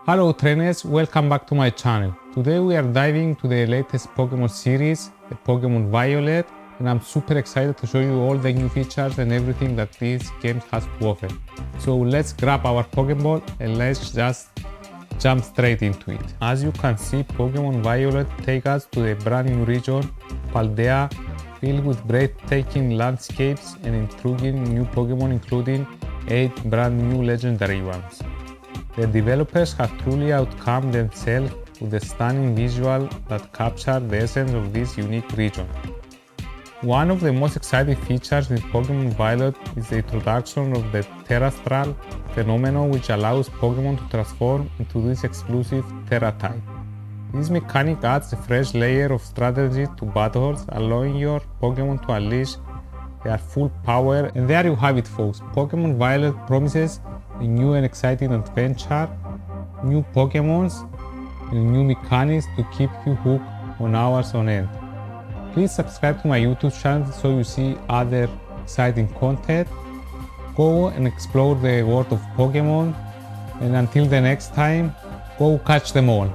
Hello trainers, welcome back to my channel. Today we are diving to the latest Pokemon series, the Pokemon Violet, and I'm super excited to show you all the new features and everything that this game has to offer. So let's grab our Pokeball and let's just jump straight into it. As you can see, Pokemon Violet takes us to a brand new region, Paldea, filled with breathtaking landscapes and intriguing new Pokemon, including 8 brand new legendary ones. The developers have truly outcome themselves with a stunning visual that capture the essence of this unique region. One of the most exciting features in Pokemon Violet is the introduction of the Terra phenomenon, which allows Pokemon to transform into this exclusive Terra Type. This mechanic adds a fresh layer of strategy to battles, allowing your Pokemon to unleash their full power. And there you have it, folks. Pokemon Violet promises a new and exciting adventure, new Pokemons, and new mechanics to keep you hooked on hours on end. Please subscribe to my YouTube channel so you see other exciting content. Go and explore the world of Pokemon, and until the next time, go catch them all.